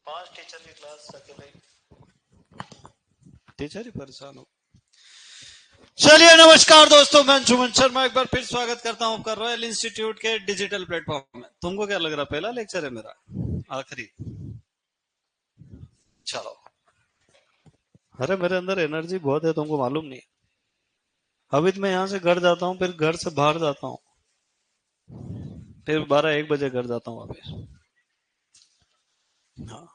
5 teacher की class अकेले teacher ही परेशान हो। चलिए नमस्कार दोस्तों, मैं सुमन शर्मा एक बार फिर स्वागत करता हूं आपका रॉयल इंस्टीट्यूट के डिजिटल प्लेटफॉर्म में। तुमको क्या लग रहा, पहला लेक्चर है मेरा, आखिरी? चलो। अरे मेरे अंदर एनर्जी बहुत है, तुमको मालूम नहीं। अभी तो मैं यहाँ से घर जाता हूँ, फिर घर से बाहर जाता हूँ, फिर 12-1 बजे घर जाता हूँ वापिस। हाँ।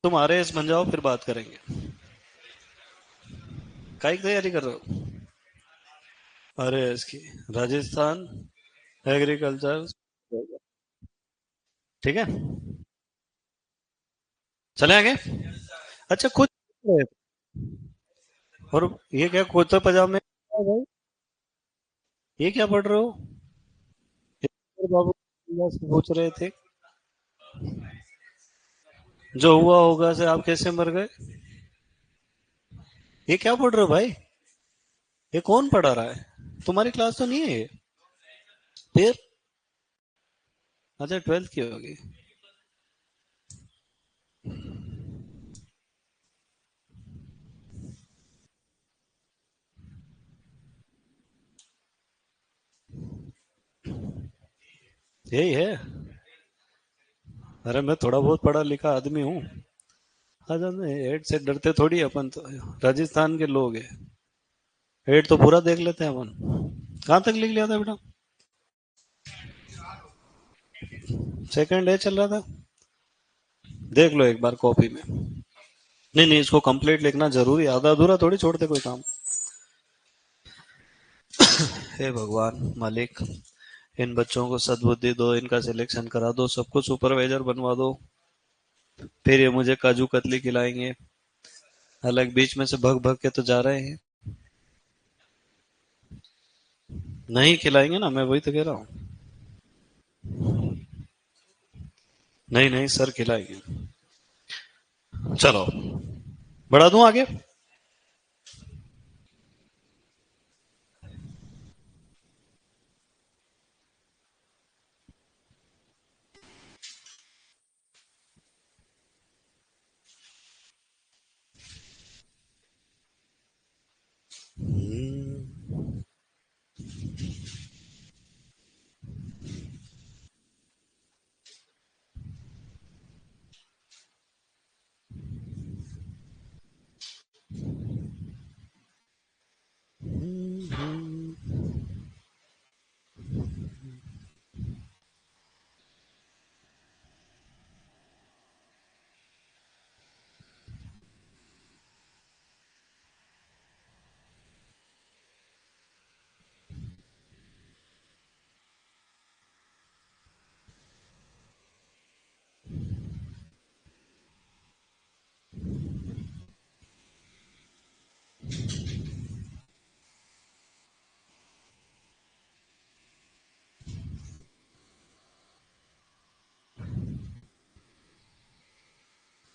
तुम RAS बन जाओ, फिर बात करेंगे। काय की तैयारी कर रहे हो? RAS की, राजस्थान एग्रीकल्चर। ठीक है, चले आगे। अच्छा, खुद। और ये क्या कुर्ता पजामे भाई, ये क्या पढ़ रहे हो? ये बाबू से पूछ रहे थे, जो हुआ होगा से आप कैसे मर गए। ये क्या पढ़ रहे हो भाई? ये कौन पढ़ा रहा है? तुम्हारी क्लास तो नहीं है ये? फिर? अच्छा, 12th की होगी। यही है। अरे मैं थोड़ा बहुत पढ़ा लिखा आदमी हूँ। अच्छा, हेड से डरते थोड़ी अपन तो, राजस्थान के लोग हैं। हेड तो पूरा देख लेते हैं अपन। कहाँ तक लिख लिया था बेटा? सेकंड ए चल रहा था। देख लो एक बार कॉपी में। नहीं नहीं, इसको कंप्लीट लिखना जरूरी, आधा अधूरा थोड़ी छोड़ते कोई काम। हे भगवान मालिक, इन बच्चों को सद्बुद्धि दो, इनका सिलेक्शन करा दो, सबको सुपरवाइजर बनवा दो। फिर ये मुझे काजू कतली खिलाएंगे। हालांकि बीच में से भग भग के तो जा रहे हैं। नहीं खिलाएंगे ना, मैं वही तो कह रहा हूँ। नहीं नहीं सर, खिलाएंगे। चलो, बढ़ा दूं आगे।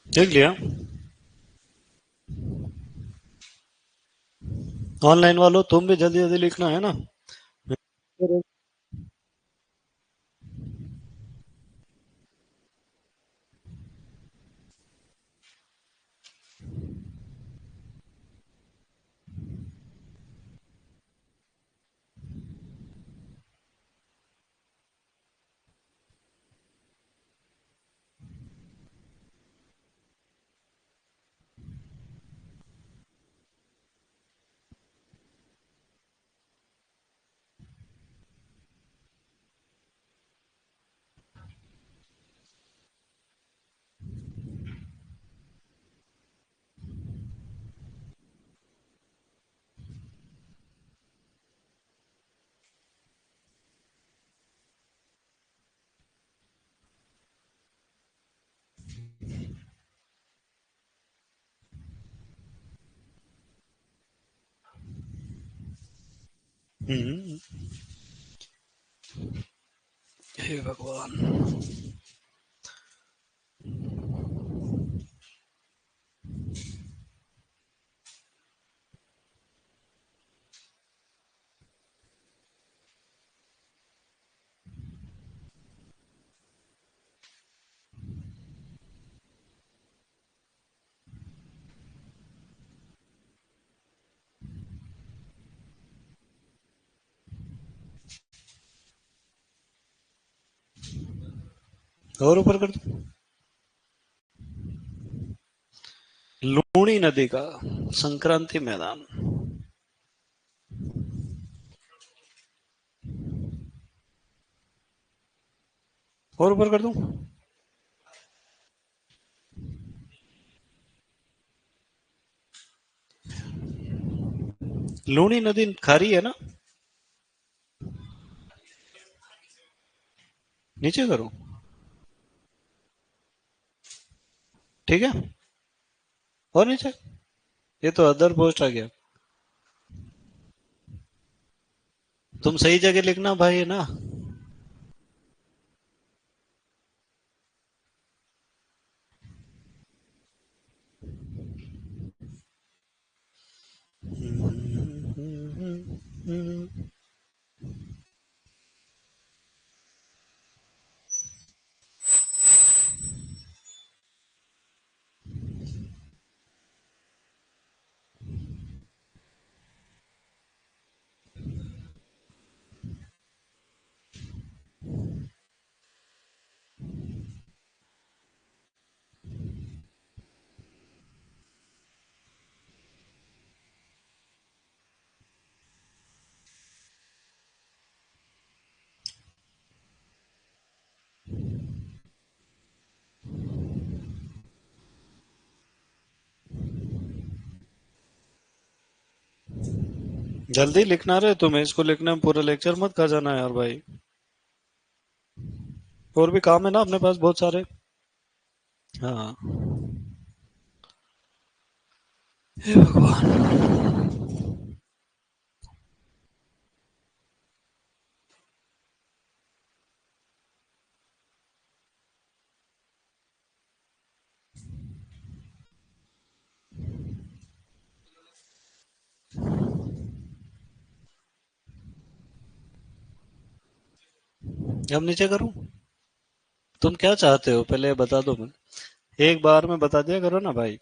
देख लिया। ऑनलाइन वालों, तुम भी जल्दी जल्दी लिखना है ना। हम्म। हे भगवान। और ऊपर कर दो। लूणी नदी का संक्रांति मैदान। और ऊपर कर दूं। लूणी नदी खारी है ना। नीचे करूं। ठीक है। और नीचे। ये तो अदर पोस्ट आ गया। तुम सही जगह लिखना भाई, है ना। जल्दी लिखना रे तुम्हें, इसको लिखने में पूरा लेक्चर मत खा जाना यार भाई। और भी काम है ना अपने पास बहुत सारे। हाँ। हे भगवान। अब नीचे करूं। तुम क्या चाहते हो पहले ये बता दो। मैं एक बार में बता दिया करो ना भाई।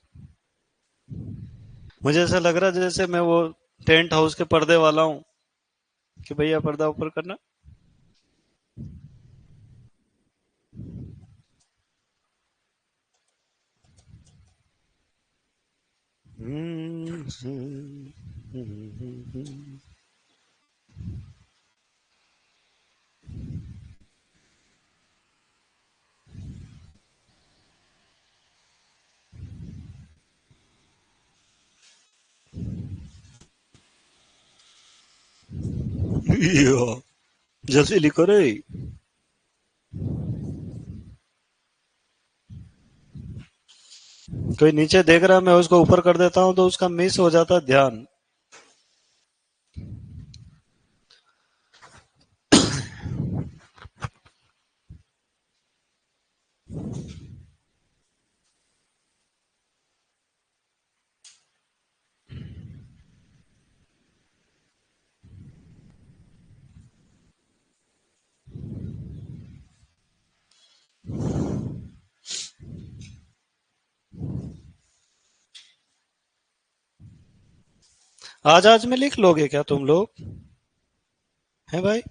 मुझे ऐसा लग रहा है जैसे मैं वो टेंट हाउस के पर्दे वाला हूँ कि भैया पर्दा ऊपर करना। जल्दी लिखो रे। कोई नीचे देख रहा है, मैं उसको ऊपर कर देता हूँ तो उसका मिस हो जाता है ध्यान। आज आज में लिख लोगे क्या तुम लोग। है भाई।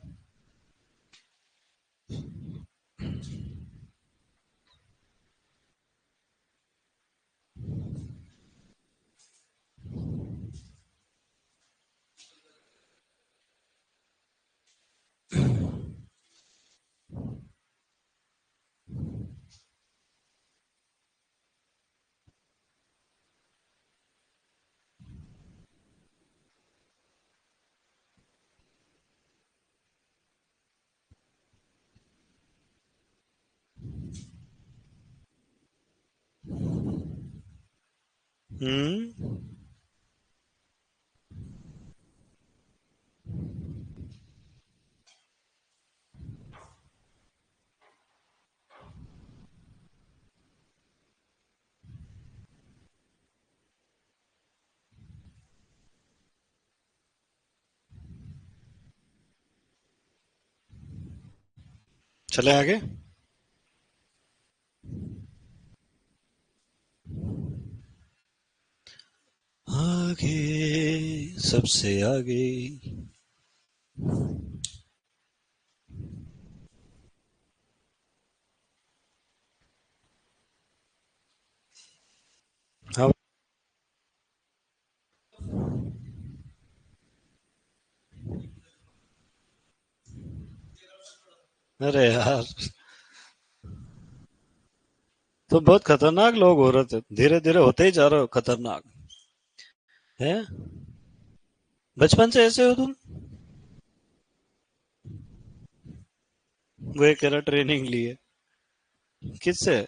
हम्म। चले आगे। आगे, सबसे आगे। हाँ। अरे यार, तो बहुत खतरनाक लोग हो रहे थे, धीरे धीरे होते ही जा रहे हो खतरनाक। है। बचपन से ऐसे हो तुम? वो एक कह रहा ट्रेनिंग ली है। किससे?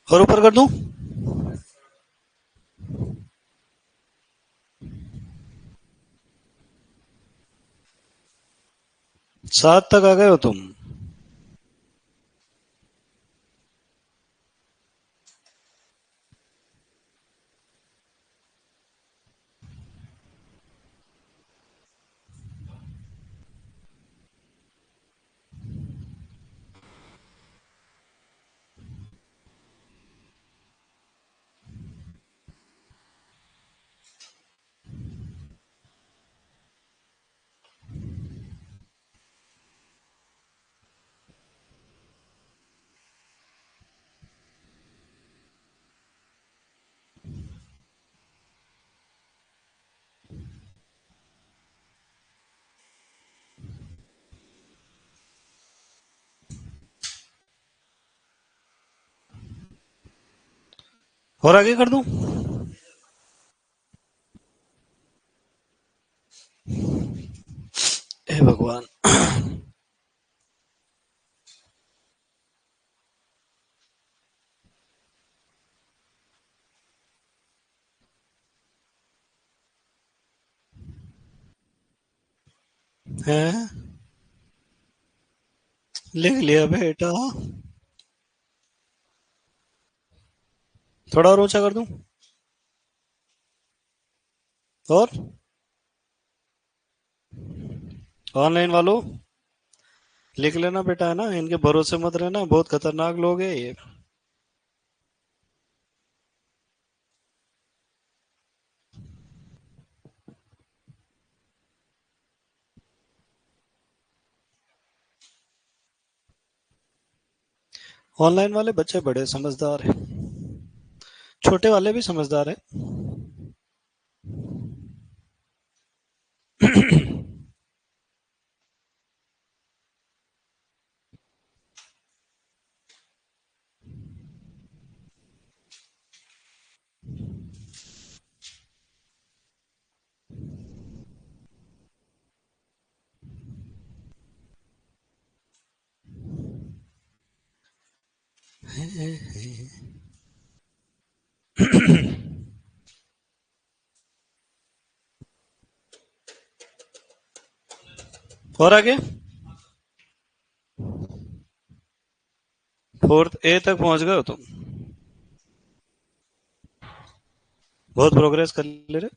और ऊपर कर दूं? 7 तक आ गए हो तुम। और आगे कर दूं? हे भगवान। है। लिख लिया बेटा। थोड़ा और ऊंचा कर दूं? और ऑनलाइन वालों, लिख लेना बेटा, है ना, इनके भरोसे मत रहना, बहुत खतरनाक लोग हैं ये। ऑनलाइन वाले बच्चे बड़े समझदार हैं। छोटे वाले भी समझदार है। और आगे। 4th ए तक पहुंच गए हो तुम। बहुत प्रोग्रेस कर ले रहे।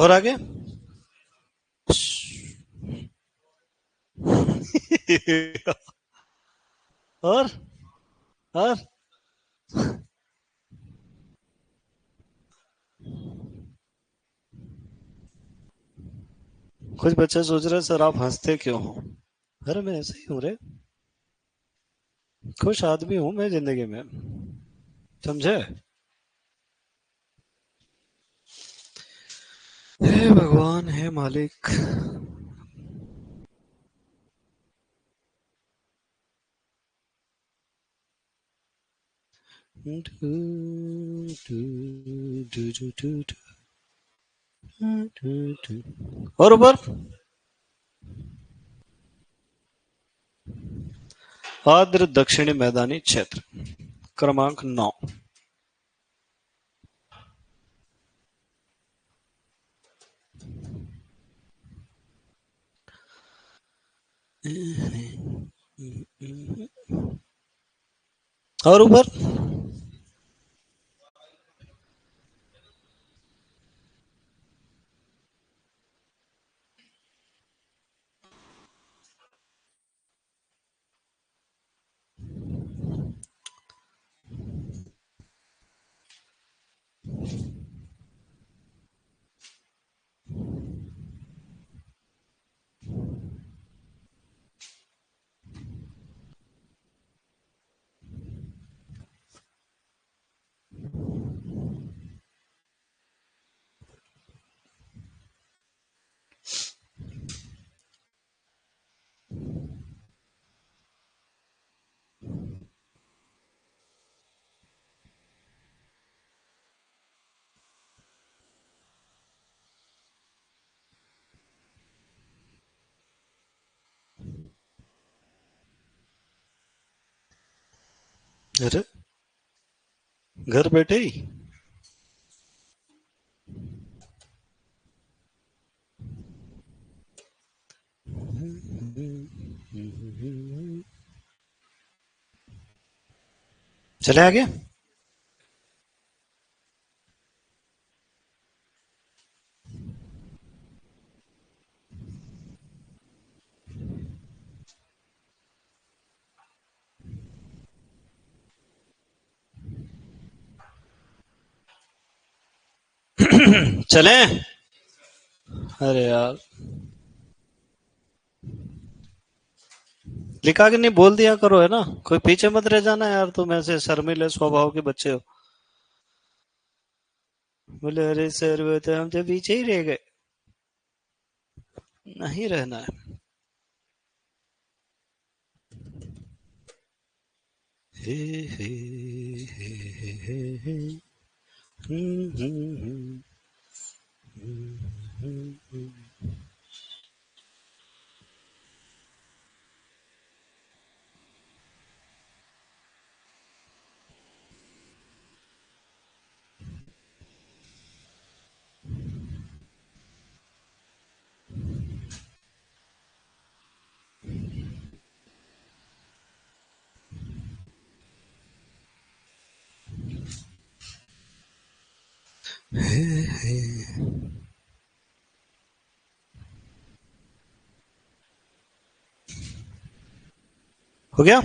और आगे। और और कुछ बच्चे सोच रहे सर आप हंसते क्यों हो। अरे मैं ऐसे ही हूँ रे। खुश आदमी हूँ मैं जिंदगी में। समझे। हे भगवान हे मालिक। और ऊपर। आर्द्र दक्षिणी मैदानी क्षेत्र। क्रमांक 9। और ऊपर। अरे घर बैठे ही। चले आगे। चले। अरे यार लिखा के नहीं बोल दिया करो है ना। कोई पीछे मत रह जाना यार तुम ऐसे शर्मीले स्वभाव के बच्चे हो। बोले अरे सर वो तो हम तो पीछे ही रह गए। नहीं रहना है। हे हे हे हे हे हे। हम्म। हो गया।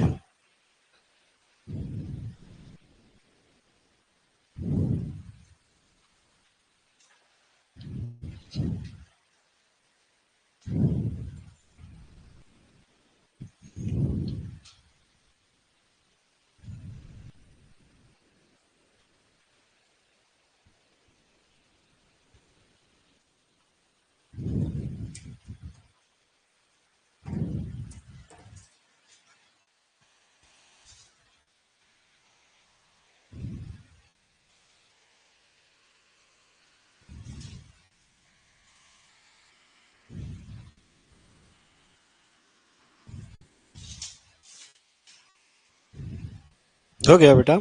हो गया बेटा।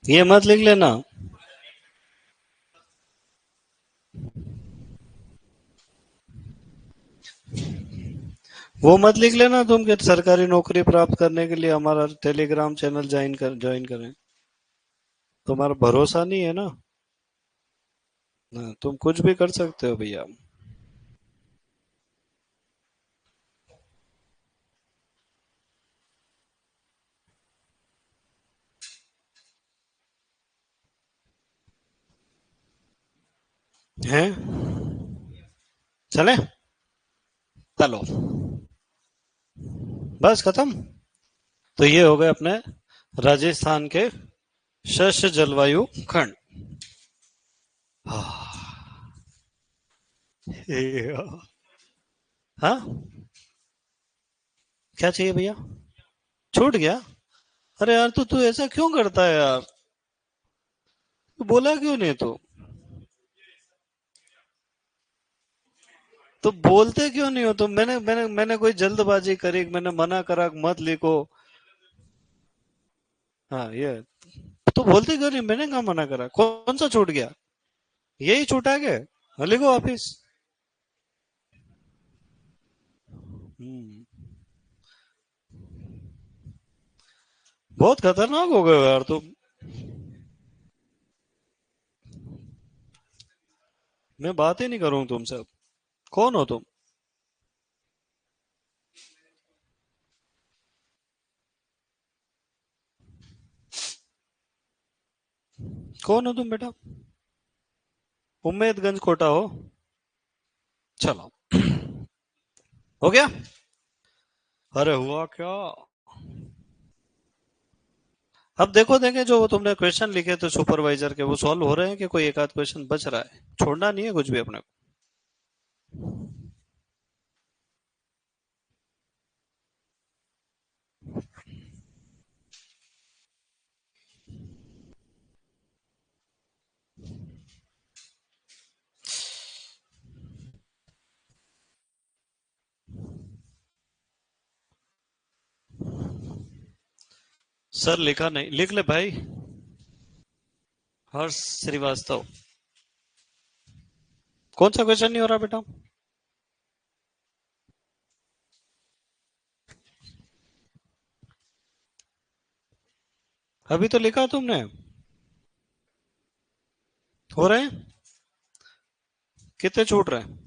ये मत लिख लेना। वो मत लिख लेना तुम कि सरकारी नौकरी प्राप्त करने के लिए हमारा टेलीग्राम चैनल ज्वाइन करें। तुम्हारा भरोसा नहीं है ना। तुम कुछ भी कर सकते हो भैया। हैं? चले? चलो। बस खत्म। तो ये हो गए अपने राजस्थान के शस्य जलवायु खंड। हाँ। क्या चाहिए भैया? छूट गया? अरे यार, तू ऐसा क्यों करता है यार? तू बोला क्यों नहीं तू? तो बोलते क्यों नहीं हो तुम? मैंने कोई जल्दबाजी करी? मैंने मना करा कि मत लिखो? हाँ, ये। तो बोलते क्यों नहीं? मैंने कहा मना करा? कौन सा छूट गया? यही छूटा के? हाँ, लिखो वापिस। हम्म। बहुत खतरनाक हो गए हो यार तुम। मैं बात ही नहीं करूँ तुमसे अब। कौन हो तुम? कौन हो तुम बेटा? उम्मेदगंज कोटा हो? चलो। हो गया? अरे हुआ क्या? अब देखो देखे जो वो तुमने क्वेश्चन लिखे थे सुपरवाइजर के, वो सॉल्व हो रहे हैं कि कोई एक आध क्वेश्चन बच रहा है? छोड़ना नहीं है कुछ भी अपने को। सर लिखा नहीं? लिख ले भाई। हर्ष श्रीवास्तव। कौन सा क्वेश्चन नहीं हो रहा बेटा? अभी तो लिखा तुमने। हो रहे हैं? कितने छूट रहे हैं?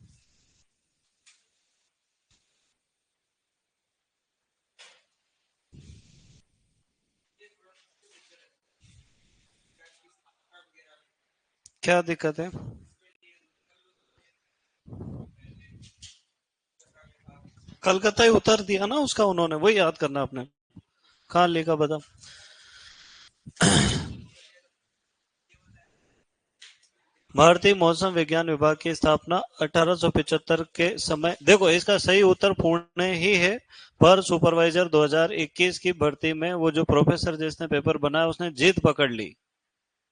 क्या दिक्कत है? कलकत्ता ही उतर दिया ना उसका उन्होंने, वही याद करना आपने। कहाँ लिखा बता? भारतीय मौसम विज्ञान विभाग की स्थापना 1875 के समय, देखो इसका सही उत्तर पुणे ही है। पर सुपरवाइजर 2021 की भर्ती में वो जो प्रोफेसर जिसने पेपर बनाया उसने जिद पकड़ ली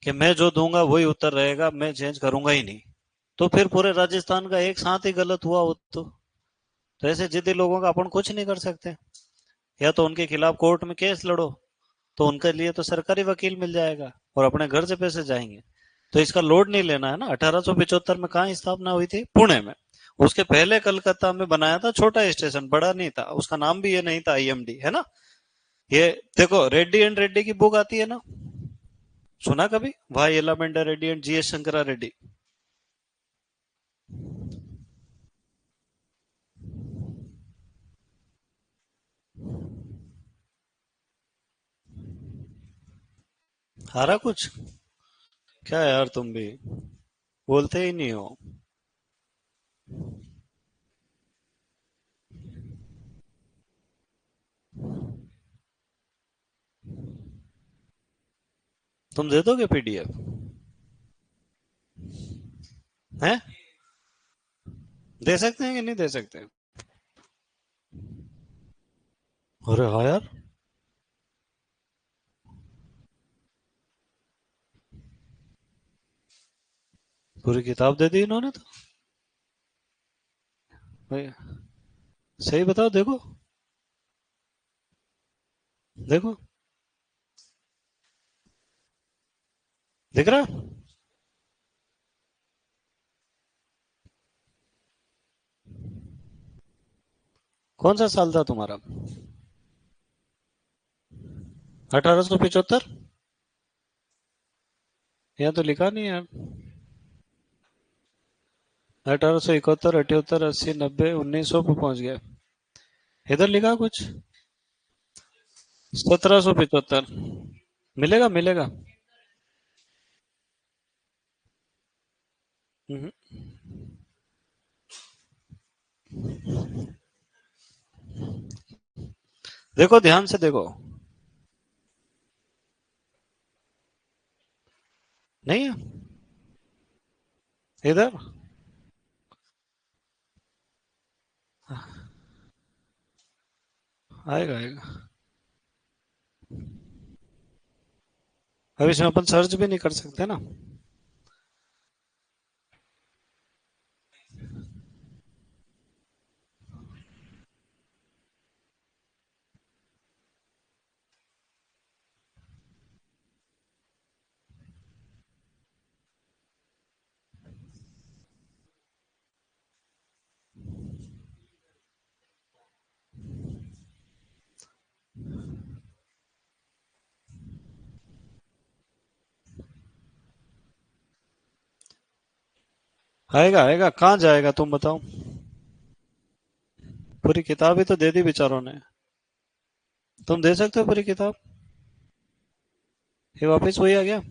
कि मैं जो दूंगा वही उत्तर रहेगा, मैं चेंज करूंगा ही नहीं। तो फिर पूरे राजस्थान का एक साथ ही गलत हुआ वो तो ऐसे जिद्दी लोगों का अपन कुछ नहीं कर सकते। या तो उनके खिलाफ कोर्ट में केस लड़ो, तो उनके लिए तो सरकारी वकील मिल जाएगा और अपने घर से पैसे जाएंगे। तो इसका लोड नहीं लेना है ना। 1875 में कहाँ स्थापना हुई थी? पुणे में। उसके पहले कलकत्ता में बनाया था छोटा स्टेशन, बड़ा नहीं था, उसका नाम भी ये नहीं था, आईएमडी है ना। ये देखो, रेड्डी एंड रेड्डी की बुक आती है ना? सुना कभी? भाई allamanda Reddy and GS Shankara Reddy. हारा कुछ? क्या यार तुम भी बोलते ही नहीं हो। तुम दे दोगे पीडीएफ? हैं? दे सकते हैं कि नहीं दे सकते? अरे हाँ यार। पूरी किताब दे दी इन्होंने तो। भाई सही बताओ, देखो। देखो, दिख रहा है? कौन सा साल था तुम्हारा? 1875? यहाँ तो लिखा नहीं यार। 1871, 78, 80, 90, 1900 पे पहुंच गया। इधर लिखा कुछ 1775। मिलेगा मिलेगा। हम्म, देखो ध्यान से देखो। नहीं है इधर। आएगा आएगा। अब इसमें अपन सर्च भी नहीं कर सकते ना। आएगा आएगा, कहाँ जाएगा तुम बताओ। पूरी किताब ही तो दे दी बेचारों ने। तुम दे सकते हो पूरी किताब। ये वापस वही आ गया।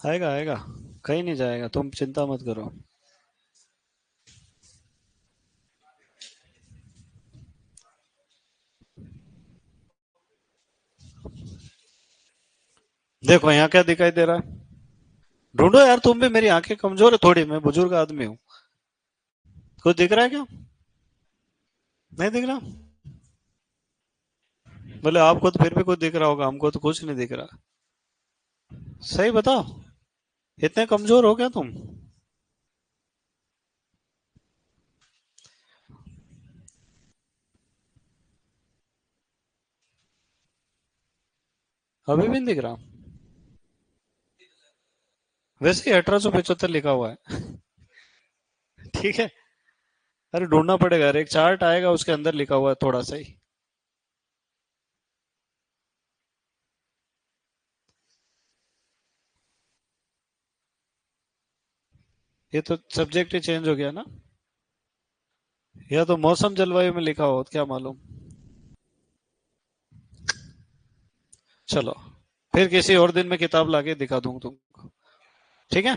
आएगा आएगा, कहीं नहीं जाएगा, तुम चिंता मत करो। देखो यहाँ क्या दिखाई दे रहा है। ढूंढो यार, तुम भी, मेरी आंखें कमजोर है थोड़ी, मैं बुजुर्ग आदमी हूँ। कुछ दिख रहा है क्या? नहीं दिख रहा? बोले आपको तो फिर भी कुछ दिख रहा होगा, हमको तो कुछ नहीं दिख रहा। सही बताओ, इतने कमजोर हो क्या तुम? अभी भी नहीं दिख रहा? वैसे ही 1875 लिखा हुआ है। ठीक है। अरे ढूंढना पड़ेगा यार, एक चार्ट आएगा उसके अंदर लिखा हुआ है थोड़ा सा ही। ये तो सब्जेक्ट ही चेंज हो गया ना। या तो मौसम जलवायु में लिखा हो, क्या मालूम। चलो, फिर किसी और दिन में किताब लाके दिखा दूंगा तुमको। ठीक है।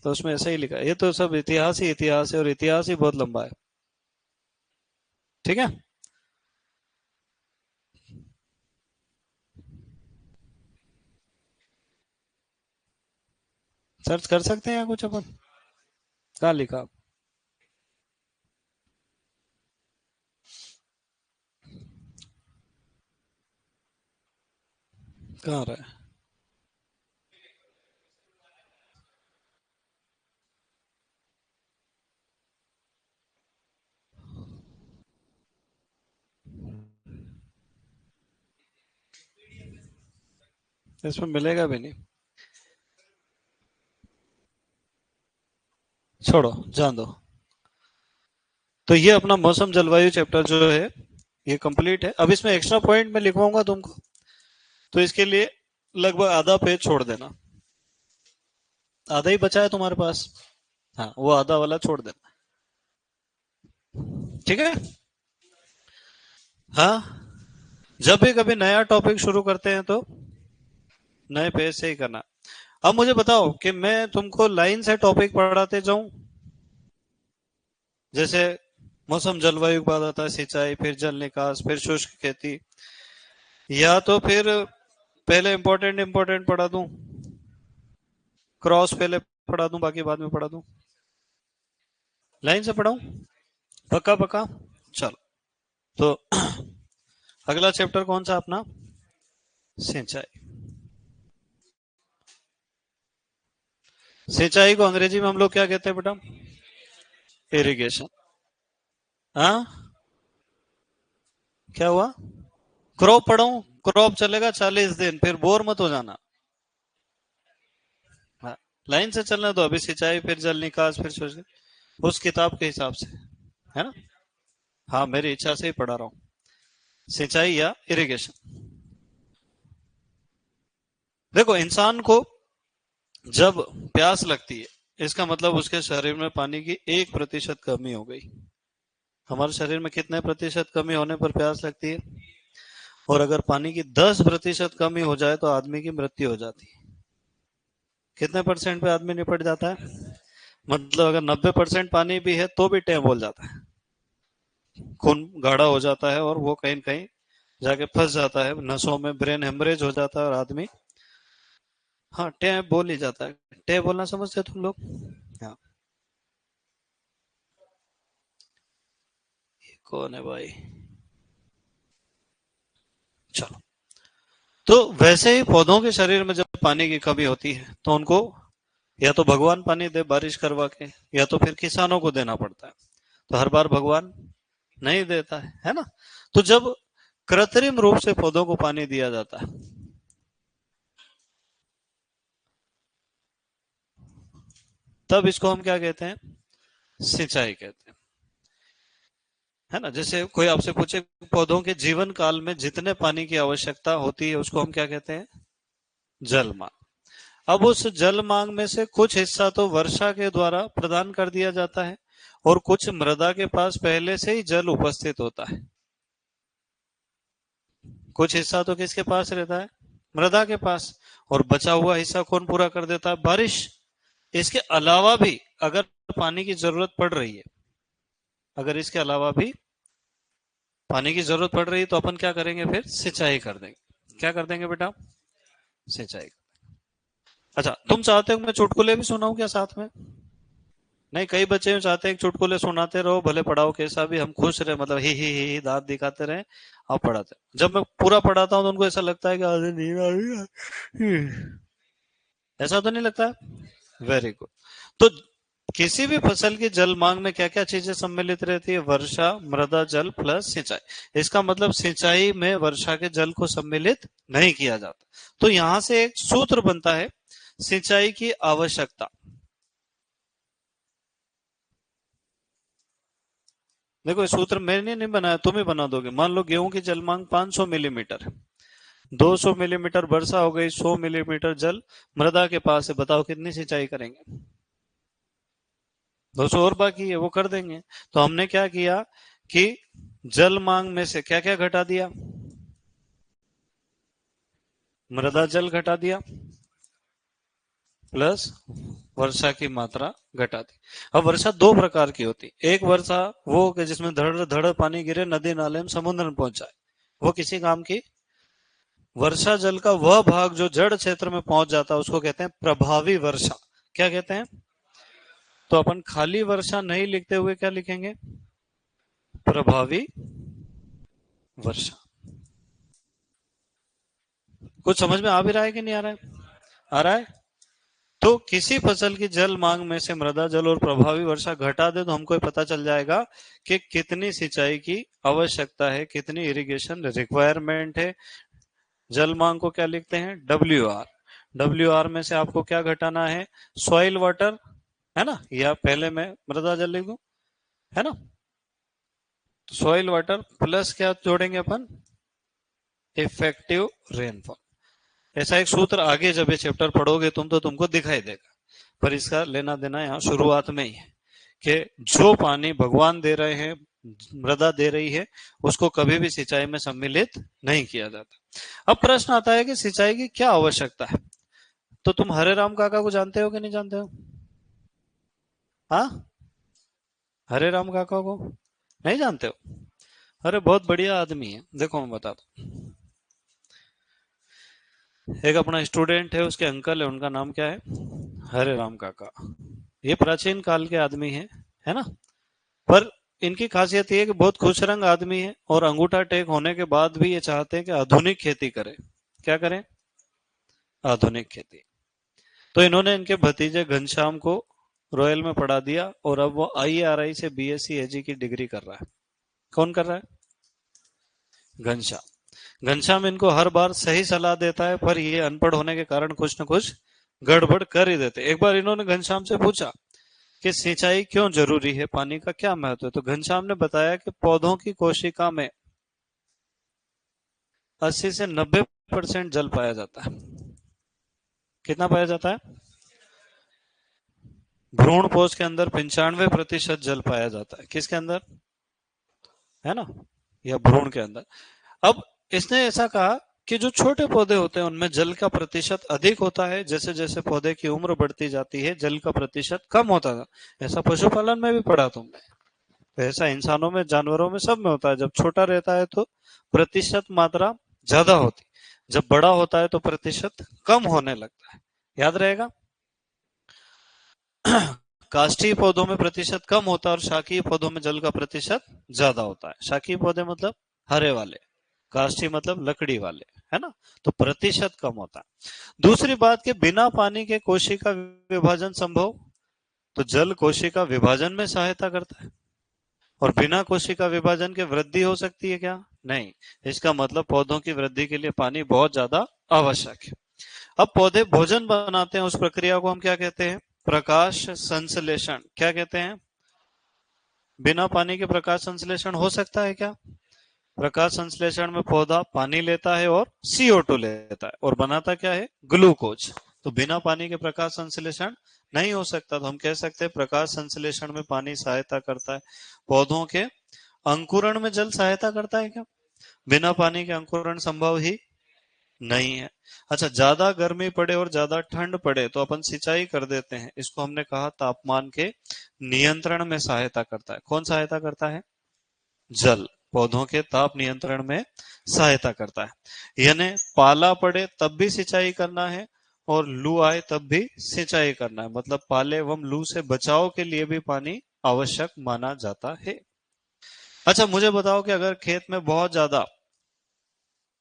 तो उसमें ऐसा ही लिखा है, ये तो सब इतिहास है, और इतिहास ही बहुत लंबा है। ठीक है। सर्च कर सकते हैं या कुछ अपन। कहाँ लिखा? कहाँ रहा है? इसमें मिलेगा भी नहीं। छोड़ो, जान दो। तो ये अपना मौसम जलवायु चैप्टर जो है, ये कंप्लीट है। अब इसमें एक्स्ट्रा पॉइंट मैं लिखवाऊंगा तुमको, तो इसके लिए लगभग आधा पेज छोड़ देना। आधा ही बचा है तुम्हारे पास। हाँ, वो आधा वाला छोड़ देना। ठीक है। हाँ, जब भी कभी नया टॉपिक शुरू करते हैं तो नए पेज से ही करना। अब मुझे बताओ कि मैं तुमको लाइन से टॉपिक पढ़ाते जाऊं, जैसे मौसम जलवायु के बाद आता है सिंचाई, फिर जल निकास, फिर शुष्क खेती, या तो फिर पहले इंपॉर्टेंट इंपॉर्टेंट पढ़ा दूं, क्रॉस पहले पढ़ा दूं, बाकी बाद में पढ़ा दूं। लाइन से पढ़ाऊं? पक्का पक्का। चलो, तो अगला चैप्टर कौन सा अपना? सिंचाई। सिंचाई को अंग्रेजी में हम लोग क्या कहते हैं बेटा? इरिगेशन। हाँ, क्या हुआ? क्रॉप पढ़ाऊं? क्रॉप चलेगा 40 दिन, फिर बोर मत हो जाना। हाँ, लाइन से चलना। तो अभी सिंचाई, फिर जल निकास, फिर सोच, उस किताब के हिसाब से, है ना? हाँ, मेरी इच्छा से ही पढ़ा रहा हूँ। सिंचाई या इरिगेशन। देखो, इंसान को जब प्यास लगती है, इसका मतलब उसके शरीर में पानी की 1% कमी हो गई। हमारे शरीर में कितने प्रतिशत कमी होने पर प्यास लगती है? और अगर पानी की 10% कमी हो जाए तो आदमी की मृत्यु हो जाती है। कितने परसेंट पे आदमी निपट जाता है? मतलब अगर 90% पानी भी है तो भी टें बोल जाता है, खून गाढ़ा हो जाता है और वो कहीं न कहीं जाके फंस जाता है नसों में, ब्रेन हेमरेज हो जाता है और आदमी, हाँ, टें बोल ही जाता है। टें बोलना समझते हो तुम लोग? हाँ। कौन है भाई? चलो, तो वैसे ही पौधों के शरीर में जब पानी की कमी होती है तो उनको या तो भगवान पानी दे बारिश करवा के, या तो फिर किसानों को देना पड़ता है। तो हर बार भगवान नहीं देता है ना? तो जब कृत्रिम रूप से पौधों को पानी दिया जाता है, तब इसको हम क्या कहते हैं? सिंचाई कहते हैं। है ना? जैसे कोई आपसे पूछे पौधों के जीवन काल में जितने पानी की आवश्यकता होती है उसको हम क्या कहते हैं? जल मांग। अब उस जल मांग में से कुछ हिस्सा तो वर्षा के द्वारा प्रदान कर दिया जाता है, और कुछ मृदा के पास पहले से ही जल उपस्थित होता है। कुछ हिस्सा तो किसके पास रहता है? मृदा के पास। और बचा हुआ हिस्सा कौन पूरा कर देता है? बारिश। इसके अलावा भी अगर पानी की जरूरत पड़ रही है, अगर इसके अलावा भी पानी की जरूरत पड़ रही है, तो अपन क्या करेंगे? फिर सिंचाई कर देंगे। क्या कर देंगे बेटा? सिंचाई। अच्छा, तुम चाहते हो मैं चुटकुले भी सुनाऊं क्या साथ में? नहीं, कई बच्चे चाहते हैं कि चुटकुले सुनाते रहो, भले पढ़ाओ कैसा भी, हम खुश रहे, मतलब ही दांत दिखाते रहे, आप पढ़ाते। जब मैं पूरा पढ़ाता हूँ तो उनको ऐसा लगता है कि आधे नींद आ रही है। ऐसा तो नहीं लगता? Very good. तो किसी भी फसल की जल मांग में क्या क्या चीजें सम्मिलित रहती है? वर्षा, मृदा जल प्लस सिंचाई। इसका मतलब सिंचाई में वर्षा के जल को सम्मिलित नहीं किया जाता। तो यहां से एक सूत्र बनता है, सिंचाई की आवश्यकता। देखो, ये सूत्र मैंने नहीं बनाया, तुम ही बना दोगे। मान लो गेहूं की जल मांग 500 मिलीमीटर है, 200 मिलीमीटर वर्षा हो गई, 100 मिलीमीटर जल मृदा के पास है, बताओ कितनी सिंचाई करेंगे? 200 और बाकी है, वो कर देंगे। तो हमने क्या किया कि जल मांग में से क्या क्या घटा दिया? मृदा जल घटा दिया, प्लस वर्षा की मात्रा घटा दी। अब वर्षा दो प्रकार की होती, एक वर्षा वो कि जिसमें धड़ धड़ पानी गिरे, नदी नाले में, समुद्र में पहुंच जाए, वो किसी काम की। वर्षा जल का वह भाग जो जड़ क्षेत्र में पहुंच जाता है उसको कहते हैं प्रभावी वर्षा। क्या कहते हैं? तो अपन खाली वर्षा नहीं लिखते हुए क्या लिखेंगे? प्रभावी वर्षा। कुछ समझ में आ भी रहा है कि नहीं आ रहा है? आ रहा है। तो किसी फसल की जल मांग में से मृदा जल और प्रभावी वर्षा घटा दे तो हमको पता चल जाएगा कि कितनी सिंचाई की आवश्यकता है, कितनी इरिगेशन रिक्वायरमेंट है। जल मांग को क्या लिखते हैं? WR। WR में से आपको क्या घटाना है? सॉइल वाटर, है ना? या पहले मैं मृदा जल लिख दूं, है ना? सॉइल वाटर प्लस क्या जोड़ेंगे अपन? Effective rainfall. ऐसा एक सूत्र आगे जब ये चैप्टर पढ़ोगे तुम तो तुमको दिखाई देगा, पर इसका लेना देना यहाँ शुरुआत में ही है कि जो पानी भगवान दे रहे हैं, मृदा दे रही है, उसको कभी भी सिंचाई में सम्मिलित नहीं किया जाता। अब प्रश्न आता है कि सिंचाई की क्या आवश्यकता है? तो तुम हरे राम काका को जानते हो कि नहीं जानते हो? हाँ, हरे राम काका को नहीं जानते हो? अरे बहुत बढ़िया आदमी है, देखो मैं बताता हूँ। एक अपना स्टूडेंट है, उसके अंकल है, उनका नाम क्या है? हरे राम काका। ये प्राचीन काल के आदमी है ना? पर इनकी खासियत ये है कि बहुत खुश रंग आदमी है और अंगूठा टेक होने के बाद भी ये चाहते हैं कि आधुनिक खेती करें। क्या करें? आधुनिक खेती। तो इन्होंने इनके भतीजे घनश्याम को रॉयल में पढ़ा दिया और अब वो IRI से BSc AG की डिग्री कर रहा है। कौन कर रहा है? घनश्याम। घनश्याम इनको हर बार सही सलाह देता है, पर ये अनपढ़ होने के कारण कुछ न कुछ गड़बड़ कर ही देते। एक बार इन्होंने घनश्याम से पूछा कि सिंचाई क्यों जरूरी है, पानी का क्या महत्व है, तो घनश्याम ने बताया कि पौधों की कोशिका में 80 से 90% जल पाया जाता है। कितना पाया जाता है? भ्रूण पोष के अंदर 95% जल पाया जाता है। किसके अंदर? है ना, या भ्रूण के अंदर। अब इसने ऐसा कहा कि जो छोटे पौधे होते हैं उनमें जल का प्रतिशत अधिक होता है, जैसे जैसे पौधे की उम्र बढ़ती जाती है जल का प्रतिशत कम होता है। ऐसा पशुपालन में भी पढ़ा तुमने, तो ऐसा इंसानों में, जानवरों में, सब में होता है। जब छोटा रहता है तो प्रतिशत मात्रा ज्यादा होती, जब बड़ा होता है तो प्रतिशत कम होने लगता है। याद रहेगा। काष्ठीय पौधों में प्रतिशत कम होता है और शाकीय पौधों में जल का प्रतिशत ज्यादा होता है। शाकीय पौधे मतलब हरे वाले, काष्ठीय मतलब लकड़ी वाले, है ना। तो प्रतिशत कम होता है। दूसरी बात कि बिना पानी के कोशिका विभाजन संभव, तो जल कोशिका विभाजन में सहायता करता है। और बिना कोशिका विभाजन के वृद्धि हो सकती है क्या? नहीं। इसका मतलब पौधों की वृद्धि के लिए पानी बहुत ज्यादा आवश्यक है। अब पौधे भोजन बनाते हैं, उस प्रक्रिया को हम क्या कहते हैं? प्रकाश संश्लेषण। क्या कहते हैं? बिना पानी के प्रकाश संश्लेषण हो सकता है क्या? प्रकाश संश्लेषण में पौधा पानी लेता है और CO2 लेता है और बनाता क्या है? ग्लूकोज। तो बिना पानी के प्रकाश संश्लेषण नहीं हो सकता। तो हम कह सकते हैं प्रकाश संश्लेषण में पानी सहायता करता है। पौधों के अंकुरण में जल सहायता करता है क्या? बिना पानी के अंकुरण संभव ही नहीं है। अच्छा, ज्यादा गर्मी पड़े और ज्यादा ठंड पड़े तो अपन सिंचाई कर देते हैं, इसको हमने कहा तापमान के नियंत्रण में सहायता करता है। कौन सहायता करता है? जल पौधों के ताप नियंत्रण में सहायता करता है। यानी पाला पड़े तब भी सिंचाई करना है और लू आए तब भी सिंचाई करना है। मतलब पाले एवं लू से बचाव के लिए भी पानी आवश्यक माना जाता है। अच्छा, मुझे बताओ कि अगर खेत में बहुत ज्यादा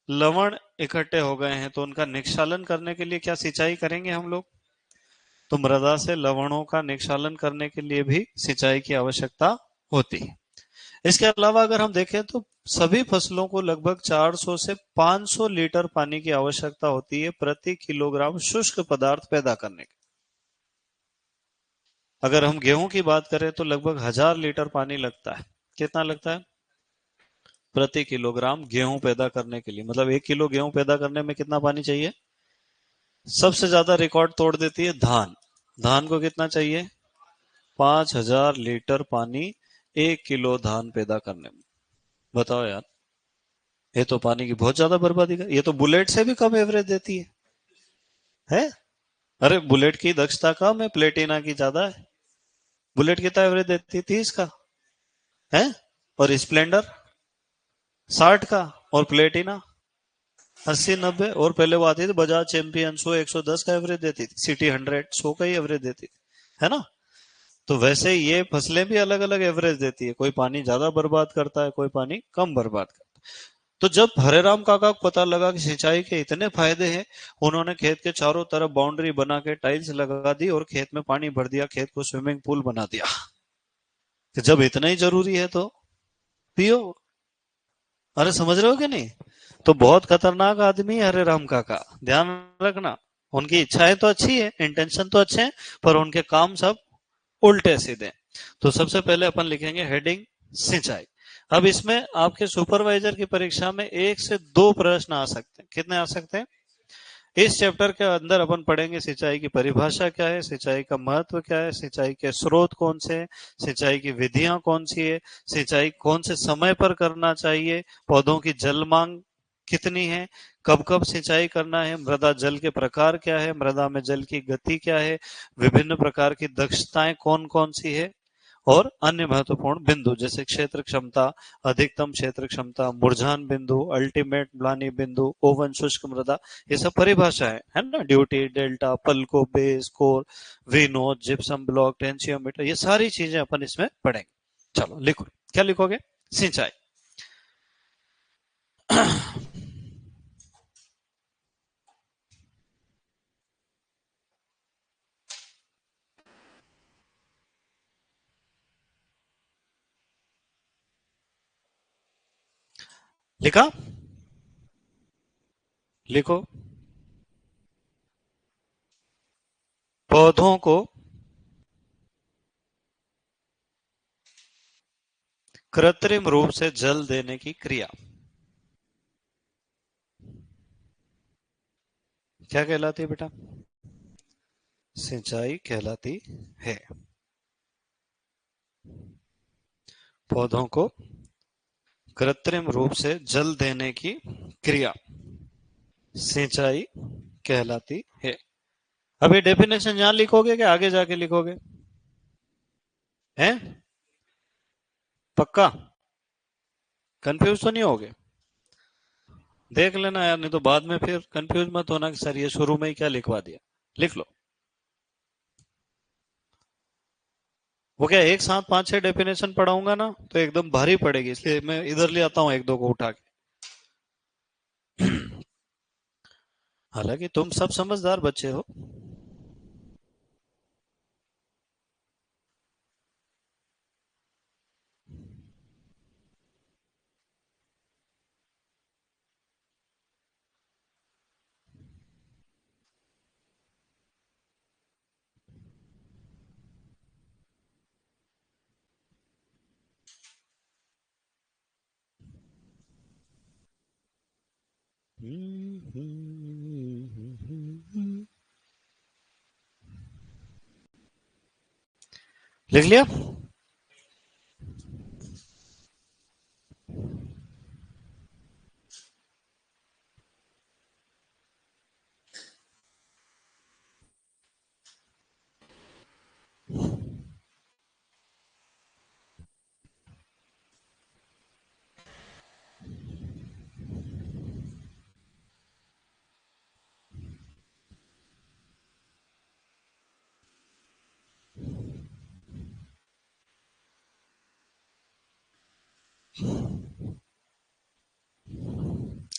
लवण इकट्ठे हो गए हैं तो उनका निक्षालन करने के लिए क्या सिंचाई करेंगे हम लोग? तो मृदा से लवणों का निक्षालन करने के लिए भी सिंचाई की आवश्यकता होती है। इसके अलावा अगर हम देखें तो सभी फसलों को लगभग 400 से 500 लीटर पानी की आवश्यकता होती है प्रति किलोग्राम शुष्क पदार्थ पैदा करने के। अगर हम गेहूं की बात करें तो लगभग 1000 लीटर पानी लगता है। कितना लगता है? प्रति किलोग्राम गेहूं पैदा करने के लिए। मतलब 1 किलो गेहूं पैदा करने में कितना पानी चाहिए? सबसे ज्यादा रिकॉर्ड तोड़ देती है धान। धान को कितना चाहिए? 5000 लीटर पानी 1 किलो धान पैदा करने में। बताओ यार, ये तो पानी की बहुत ज्यादा बर्बादी का, ये तो बुलेट से भी कम एवरेज देती है। अरे बुलेट की दक्षता कम है, प्लेटिना की ज्यादा है। बुलेट कितना एवरेज देती है? 30 का है। और स्प्लेंडर 60 का। और प्लेटिना 80-90। और पहले वो आती थी बजाज चैंपियन 100-110 का एवरेज देती थी। सिटी 100 का ही एवरेज देती थी, है ना। तो वैसे ये फसलें भी अलग अलग एवरेज देती है। कोई पानी ज्यादा बर्बाद करता है, कोई पानी कम बर्बाद करता है। तो जब हरेराम काका को पता लगा कि सिंचाई के इतने फायदे हैं, उन्होंने खेत के चारों तरफ बाउंड्री बना के टाइल्स लगा दी और खेत में पानी भर दिया, खेत को स्विमिंग पूल बना दिया कि जब इतना ही जरूरी है तो पियो। अरे समझ रहे हो कि नहीं? तो बहुत खतरनाक आदमी है हरेराम काका, ध्यान रखना। उनकी इच्छाएं तो अच्छी है, इंटेंशन तो अच्छे हैं, पर उनके काम सब उल्टे सीधे। तो सबसे पहले अपन लिखेंगे हेडिंग सिंचाई। अब इसमें आपके सुपरवाइजर की परीक्षा में 1 से 2 प्रश्न आ सकते हैं। कितने आ सकते हैं? इस चैप्टर के अंदर अपन पढ़ेंगे सिंचाई की परिभाषा क्या है, सिंचाई का महत्व क्या है, सिंचाई के स्रोत कौन से हैं, सिंचाई की विधियां कौन सी है, सिंचाई कौन से समय पर करना चाहिए, पौधों की जल मांग कितनी है, कब कब सिंचाई करना है, मृदा जल के प्रकार क्या है, मृदा में जल की गति क्या है, विभिन्न प्रकार की दक्षताएं कौन कौन सी है, और अन्य महत्वपूर्ण बिंदु जैसे क्षेत्र क्षमता, अधिकतम क्षेत्र क्षमता, मुरझान बिंदु, अल्टीमेट म्लानी बिंदु, ओवन शुष्क मृदा, ये सब परिभाषा है ना। ड्यूटी, डेल्टा, पल्को, base, core, V notch, gypsum block, tensiometer, ये सारी चीजें अपन इसमें पढ़ेंगे। चलो लिखो। क्या लिखोगे? सिंचाई। लिखा? लिखो। पौधों को कृत्रिम रूप से जल देने की क्रिया क्या कहलाती है बेटा? सिंचाई कहलाती है। पौधों को कृत्रिम रूप से जल देने की क्रिया सिंचाई कहलाती है। अभी डेफिनेशन यहां लिखोगे कि आगे जाके लिखोगे? हैं? पक्का? कंफ्यूज तो नहीं होगे? देख लेना यार, नहीं तो बाद में फिर कंफ्यूज मत होना कि सर ये शुरू में ही क्या लिखवा दिया। लिख लो। वो क्या एक साथ 5-6 डेफिनेशन पढ़ाऊंगा ना तो एकदम भारी पड़ेगी, इसलिए मैं इधर ले आता हूँ एक दो को उठा के। हालांकि तुम सब समझदार बच्चे हो। लिख लिया?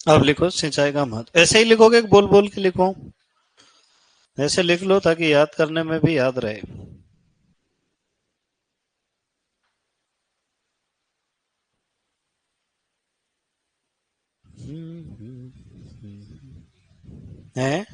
अब लिखो सिंचाई का महत्व। ऐसे ही लिखोगे कि बोल बोल के लिखो? ऐसे लिख लो ताकि याद करने में भी याद रहे। है?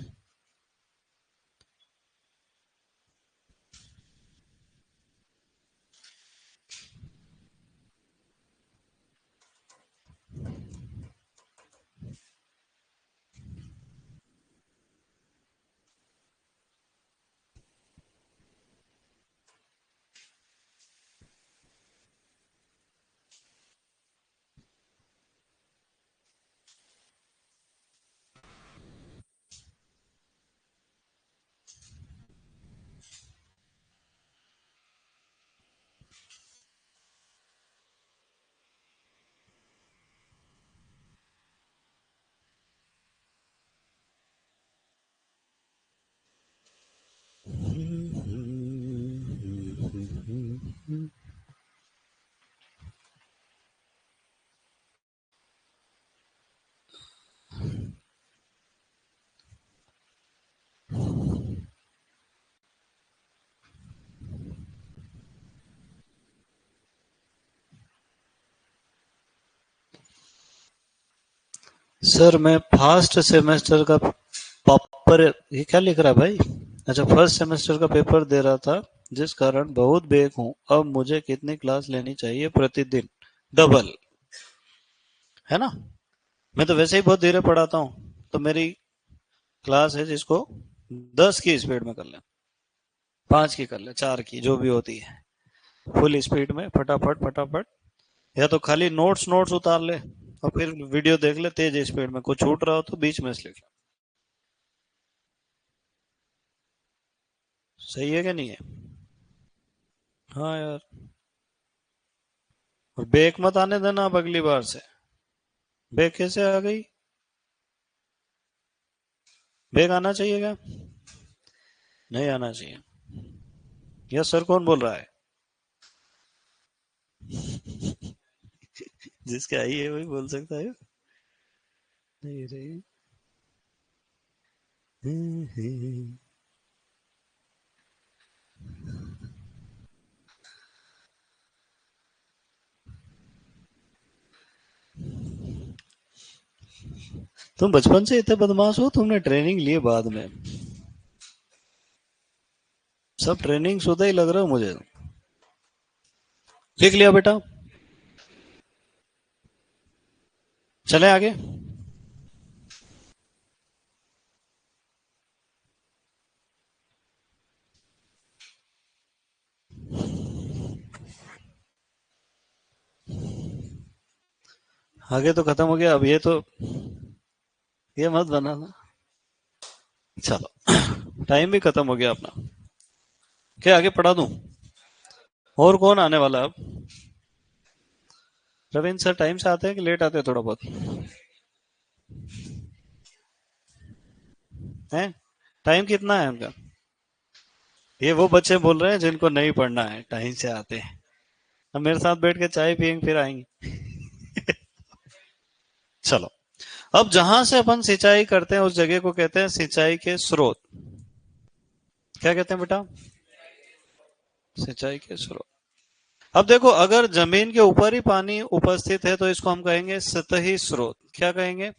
सर मैं फर्स्ट सेमेस्टर का पेपर, ये क्या लिख रहा है भाई? अच्छा, फर्स्ट सेमेस्टर का पेपर दे रहा था जिस कारण बहुत बेक हूँ। अब मुझे कितनी क्लास लेनी चाहिए प्रतिदिन? डबल। है ना? मैं तो वैसे ही बहुत धीरे पढ़ाता हूँ, तो मेरी क्लास है जिसको 10 की स्पीड में कर ले, 5 की कर ले, 4 की जो भी होती है, फुल स्पीड में फटाफट फटाफट। या तो खाली नोट्स नोट्स उतार ले और फिर वीडियो देख ले तेज स्पीड में, कुछ छूट रहा हो तो बीच में से लिख ले। सही है कि नहीं है? हाँ यार। और बेक मत आने देना अब अगली बार से। बेक कैसे आ गई? बेक आना चाहिए क्या? नहीं आना चाहिए। यह सर कौन बोल रहा है? जिसके आई है वही बोल सकता है। नहीं रे। तुम बचपन से इतने बदमाश हो, तुमने ट्रेनिंग ली है बाद में। सब ट्रेनिंग शुदा ही लग रहा हो मुझे। लिख लिया बेटा। चले आगे। आगे तो खत्म हो गया, अब ये तो, ये मत बनाना। चलो टाइम भी खत्म हो गया अपना। क्या आगे पढ़ा दूं? और कौन आने वाला है अब? रविंद्र सर टाइम से आते हैं कि लेट आते हैं थोड़ा बहुत? हैं? टाइम कितना है उनका? ये वो बच्चे बोल रहे हैं जिनको नहीं पढ़ना है, टाइम से आते हैं। अब मेरे साथ बैठ के चाय पियेंगे फिर आएंगे। चलो, अब जहां से अपन सिंचाई करते हैं उस जगह को कहते हैं सिंचाई के स्रोत। क्या कहते हैं बेटा? सिंचाई के स्रोत। अब देखो, अगर जमीन के ऊपर ही पानी उपस्थित है तो इसको हम कहेंगे सतही स्रोत। क्या कहेंगे?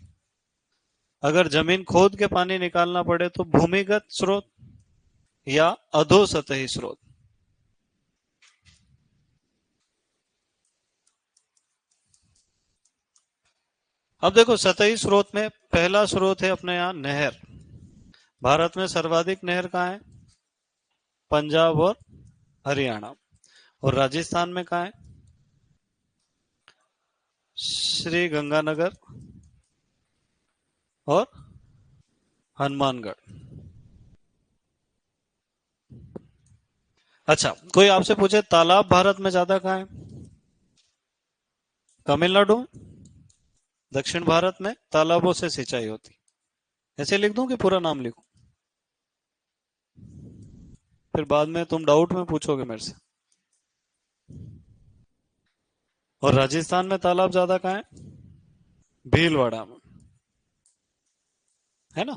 अगर जमीन खोद के पानी निकालना पड़े तो भूमिगत स्रोत या अधोसतही स्रोत। अब देखो, सतही स्रोत में पहला स्रोत है अपने यहाँ नहर। भारत में सर्वाधिक नहर कहाँ है? पंजाब और हरियाणा। और राजस्थान में कहाँ है? श्री गंगानगर और हनुमानगढ़। अच्छा, कोई आपसे पूछे तालाब भारत में ज्यादा कहाँ है? तमिलनाडु में। दक्षिण भारत में तालाबों से सिंचाई होती। ऐसे लिख दूं कि पूरा नाम लिखूं? फिर बाद में तुम डाउट में पूछोगे मेरे से। और राजस्थान में तालाब ज्यादा कहाँ है? भीलवाड़ा में। है ना?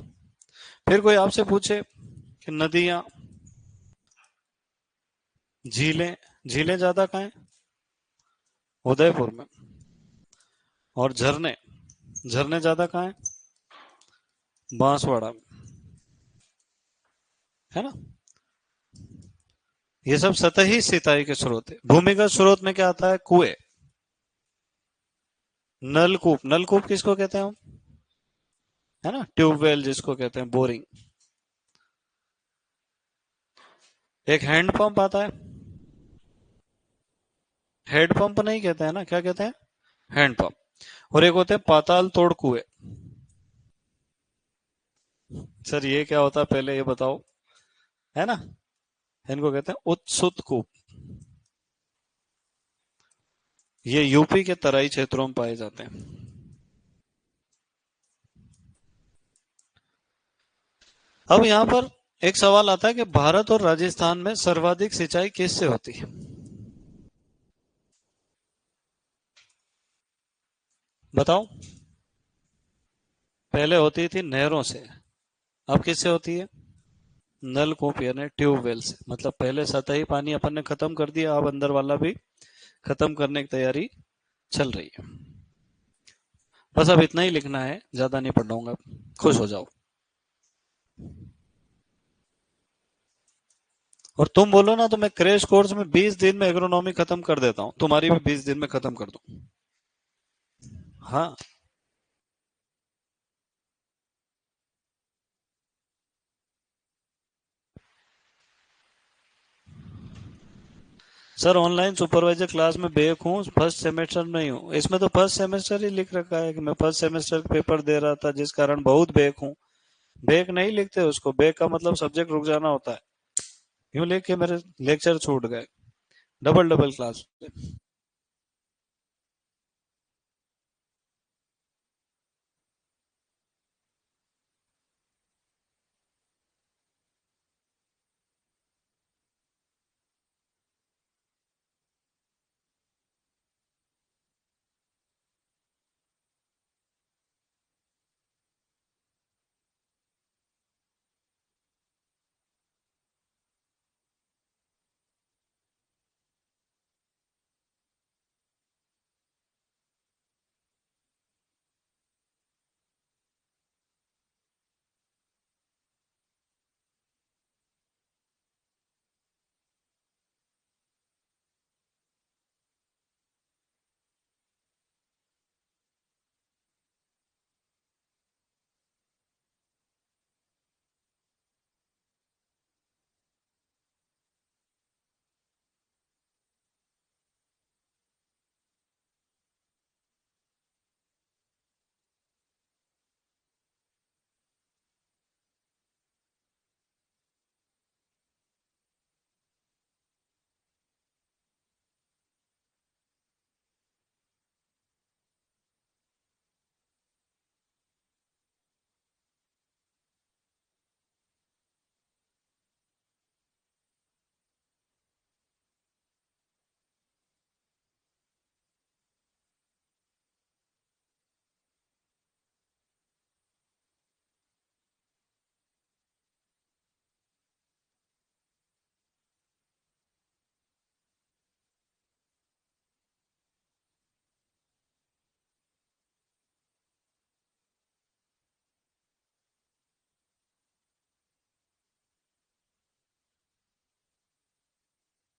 फिर कोई आपसे पूछे कि नदियां, झीलें, झीलें ज्यादा कहाँ है? उदयपुर में। और झरने, झरने ज्यादा कहाँ है? बांसवाड़ा में। है ना? ये सब सतही सिंचाई के स्रोत है। भूमिगत स्रोत में क्या आता है? कुएं, नलकूप। नलकूप किसको कहते हैं हम? है ना, ट्यूबवेल जिसको कहते हैं, बोरिंग। एक हैंडपंप आता है। हेडपंप नहीं कहते हैं ना, क्या कहते हैं? हैंडपंप। और एक होते हैं पाताल तोड़ कुएं। सर ये क्या होता है पहले ये बताओ? है ना, इनको कहते हैं उत्सुत कूप। ये यूपी के तराई क्षेत्रों में पाए जाते हैं। अब यहाँ पर एक सवाल आता है कि भारत और राजस्थान में सर्वाधिक सिंचाई किससे होती है? बताओ। पहले होती थी नहरों से, अब किससे होती है? नलकूप यानी ट्यूबवेल से। मतलब पहले सतही पानी अपन ने खत्म कर दिया, अब अंदर वाला भी खत्म करने की तैयारी चल रही है। बस अब इतना ही लिखना है, ज्यादा नहीं पढ़ाऊंगा, खुश हो जाओ। और तुम बोलो ना तो मैं क्रैश कोर्स में 20 दिन में एग्रोनॉमी खत्म कर देता हूँ, तुम्हारी भी 20 दिन में खत्म कर दूं। हाँ। सर ऑनलाइन सुपरवाइजर क्लास में बैक हूँ, फर्स्ट सेमेस्टर में ही हूँ। इसमें तो फर्स्ट सेमेस्टर ही लिख रखा है कि मैं फर्स्ट सेमेस्टर पेपर दे रहा था जिस कारण बहुत बैक हूँ। बैक नहीं लिखते उसको, बैक का मतलब सब्जेक्ट रुक जाना होता है। यूं लिख के मेरे लेक्चर छूट गए, डबल डबल क्लास।